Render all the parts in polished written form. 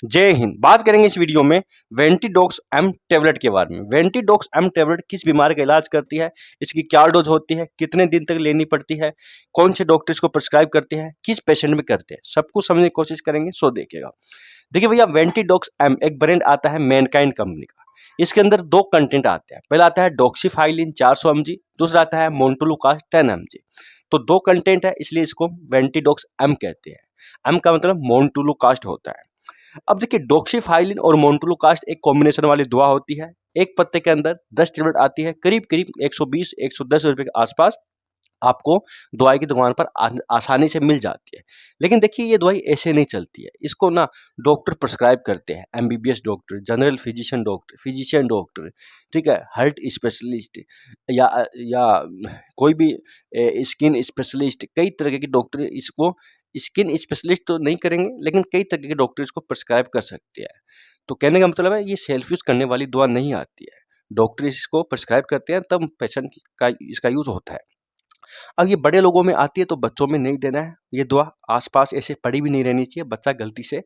जय हिंद। बात करेंगे इस वीडियो में वेंटिडोक्स एम टेबलेट के बारे में। वेंटिडोक्स एम टेबलेट किस बीमारी का इलाज करती है, इसकी क्या डोज होती है, कितने दिन तक लेनी पड़ती है, कौन से डॉक्टर इसको प्रिस्क्राइब करते हैं, किस पेशेंट में करते हैं, सब कुछ समझने की कोशिश करेंगे। सो देखिएगा। देखिए भैया, वेंटिडोक्स एम एक ब्रांड आता है मैनकाइंड कंपनी का। इसके अंदर दो कंटेंट आते हैं। पहला आता है डॉक्सीफाइलिन 400 mg, दूसरा आता है मोन्टुलुकास्ट 10 mg। तो दो कंटेंट है, इसलिए इसको वेंटिडोक्स एम कहते हैं। एम का मतलब मोन्टुलुकास्ट होता है। अब देखिए, डॉक्सीफाइलिन और मोन्टुलुकास्ट एक कॉम्बिनेशन वाली दवा होती है। एक पत्ते के अंदर 10 टेबलेट आती है, करीब करीब 120-110 रुपए के आसपास आपको दवाई की दुकान पर आसानी से मिल जाती है। लेकिन देखिए, ये दवाई ऐसे नहीं चलती है। इसको ना डॉक्टर प्रिस्क्राइब करते हैं, MBBS doctor, general physician doctor, ठीक है, हार्ट स्पेशलिस्ट या कोई भी स्किन स्पेशलिस्ट। कई तरह के डॉक्टर इसको, स्किन स्पेशलिस्ट तो नहीं करेंगे, लेकिन कई तरह के डॉक्टर इसको प्रिस्क्राइब कर सकते हैं। तो कहने का मतलब है, ये सेल्फ यूज करने वाली दवा नहीं आती है। डॉक्टर इसको प्रिस्क्राइब करते हैं, तब पेशेंट का इसका यूज होता है। अब ये बड़े लोगों में आती है, तो बच्चों में नहीं देना है। ये दवा आसपास ऐसे पड़ी भी नहीं रहनी चाहिए। बच्चा गलती से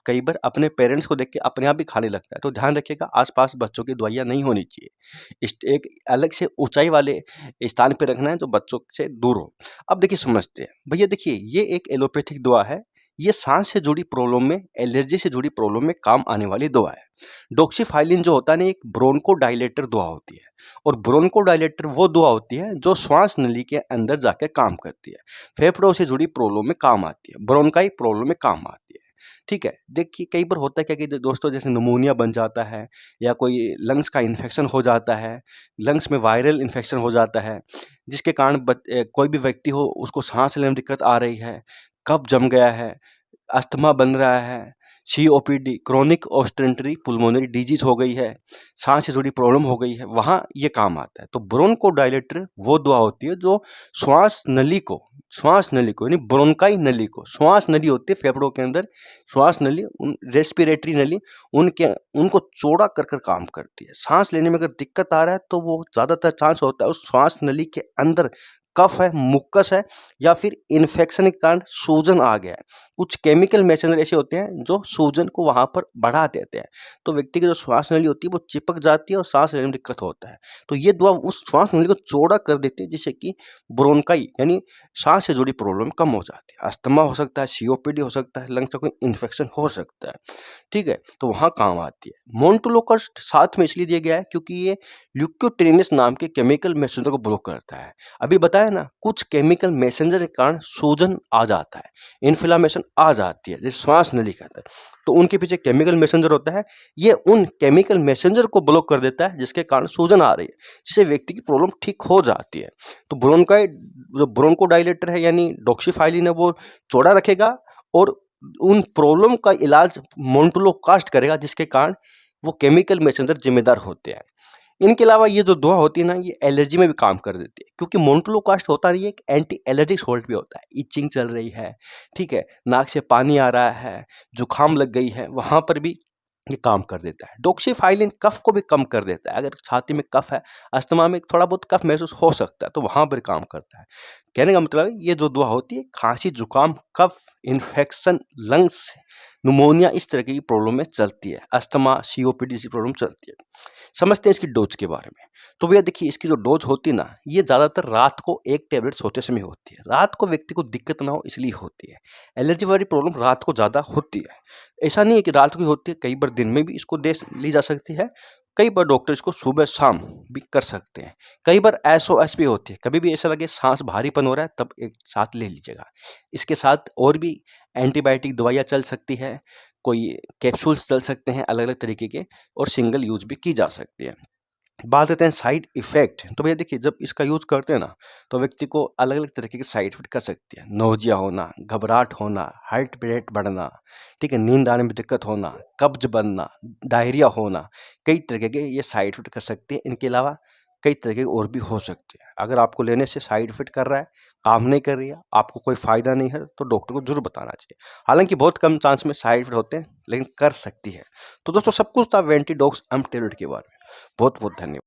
कई बार अपने पेरेंट्स को देख के अपने आप भी खाने लगता है, तो ध्यान रखिएगा, आसपास बच्चों की दवाइयाँ नहीं होनी चाहिए। एक अलग से ऊंचाई वाले स्थान पे रखना है, जो बच्चों से दूर हो। अब देखिए, समझते हैं भैया। देखिए, ये एक एलोपैथिक दवा है। ये सांस से जुड़ी प्रॉब्लम में, एलर्जी से जुड़ी प्रॉब्लम में काम आने वाली दवा है। डॉक्सीफाइलिन जो होता है ना, एक ब्रोंको डायलेटर दवा होती है। और ब्रोंको डायलेटर वो दवा होती है जो श्वास नली के अंदर जाकर काम करती है, फेफड़ों से जुड़ी प्रॉब्लम में काम आती है, ब्रोंकाई प्रॉब्लम में काम आती है। ठीक है। देखिए, कई बार होता है क्या कि दोस्तों, जैसे निमोनिया बन जाता है, या कोई लंग्स का इन्फेक्शन हो जाता है, लंग्स में वायरल इन्फेक्शन हो जाता है, जिसके कारण कोई भी व्यक्ति हो, उसको सांस लेने में दिक्कत आ रही है, कफ जम गया है, अस्थमा बन रहा है, सीओपीडी, क्रोनिक ऑब्स्ट्रक्टिव पुल्मोनरी डिजीज हो गई है, सांस से जुड़ी प्रॉब्लम हो गई है, वहाँ ये काम आता है। तो ब्रोंकोडायलेटर वो दवा होती है जो श्वास नली को यानी ब्रोंकाई नली को, श्वास नली होती है फेफड़ों के अंदर, श्वास नली, रेस्पिरेटरी नली, उनको चौड़ा कर कर काम करती है। सांस लेने में अगर दिक्कत आ रहा है, तो वो ज़्यादातर चांस होता है उस श्वास नली के अंदर कफ है, मुक्कस है, या फिर इन्फेक्शन के कारण सूजन आ गया है। कुछ केमिकल मैसेंजर ऐसे होते हैं जो सूजन को वहाँ पर बढ़ा देते हैं, तो व्यक्ति की जो श्वास नली होती है वो चिपक जाती है और सांस लेने में दिक्कत होता है। तो ये दवा उस श्वास नली को चौड़ा कर देती है, जिससे कि ब्रोंकाई यानी सांस से जुड़ी प्रॉब्लम कम हो जाती है। अस्थमा हो सकता है, सीओपीडी हो सकता है, लंग्स का कोई इन्फेक्शन हो सकता है, ठीक है, तो वहाँ काम आती है। मोन्टुलोकास्ट साथ में इसलिए दिया गया है क्योंकि ये ल्यूकोट्रिनेस नाम के केमिकल मैसेंजर को ब्लॉक करता है। अभी बताया ना, कुछ केमिकल मैसेंजर के कारण सूजन आ जाता है, इन्फ्लेमेशन आ जाती है, जैसे श्वास नली के अंदर, तो उनके पीछे केमिकल मैसेंजर होता है। ये उन केमिकल मैसेंजर को ब्लॉक कर देता है, जिसके कारण सूजन आ रही है, जिससे व्यक्ति की प्रॉब्लम ठीक हो जाती है। तो जो ब्रोंकोडायलेटर है यानी डॉक्सीफाइलिन है, वो चौड़ा रखेगा और उन प्रॉब्लम का इलाज मोन्टुलोकास्ट करेगा, जिसके कारण वो केमिकल मैसेंजर जिम्मेदार होते हैं। इनके अलावा ये जो दवा होती है ना, ये एलर्जी में भी काम कर देती है, क्योंकि मोन्टुलोकास्ट होता है, ये एक एंटी एलर्जिक सॉल्ट भी होता है। इचिंग चल रही है, ठीक है, नाक से पानी आ रहा है, जुकाम लग गई है, वहाँ पर भी ये काम कर देता है। डॉक्सीफाइलिन कफ को भी कम कर देता है। अगर छाती में कफ है, अस्थमा में थोड़ा बहुत कफ महसूस हो सकता है, तो वहाँ पर काम करता है। कहने का मतलब है, ये जो दवा होती है खांसी, जुकाम, कफ, इन्फेक्शन, लंग्स, निमोनिया, इस तरह की प्रॉब्लम में चलती है। अस्थमा, सीओपीडी जैसी प्रॉब्लम चलती है। समझते हैं इसकी डोज के बारे में। तो भैया देखिए, इसकी जो डोज होती है ना, ये ज़्यादातर रात को एक टेबलेट सोते समय होती है। रात को व्यक्ति को दिक्कत ना हो इसलिए होती है। एलर्जी वाली प्रॉब्लम रात को ज़्यादा होती है। ऐसा नहीं है कि रात को ही होती है, कई बार दिन में भी इसको दे ली जा सकती है। कई बार डॉक्टर इसको सुबह शाम भी कर सकते हैं। कई बार एसओएस भी होती है, कभी भी ऐसा लगे सांस भारीपन हो रहा है, तब एक साथ ले लीजिएगा। इसके साथ और भी एंटीबायोटिक दवाइयाँ चल सकती है, कोई कैप्सूल्स चल सकते हैं अलग अलग तरीके के, और सिंगल यूज भी की जा सकती है। बात करते हैं साइड इफेक्ट। तो भैया देखिए, जब इसका यूज करते हैं ना, तो व्यक्ति को अलग अलग तरीके के साइड इफेक्ट कर सकती है। नोजिया होना, घबराहट होना, हार्ट रेट बढ़ना, ठीक है, नींद आने में दिक्कत होना, कब्ज बनना, डायरिया होना, कई तरीके के ये साइड इफेक्ट कर सकते हैं। इनके अलावा कई तरह के और भी हो सकते हैं। अगर आपको लेने से साइड इफेक्ट कर रहा है, काम नहीं कर रही है, आपको कोई फायदा नहीं है, तो डॉक्टर को जरूर बताना चाहिए। हालांकि बहुत कम चांस में साइड इफेक्ट होते हैं, लेकिन कर सकती है। तो दोस्तों, सब कुछ था वेंटिडोक्स एम टेबलेट के बारे में। बहुत बहुत धन्यवाद।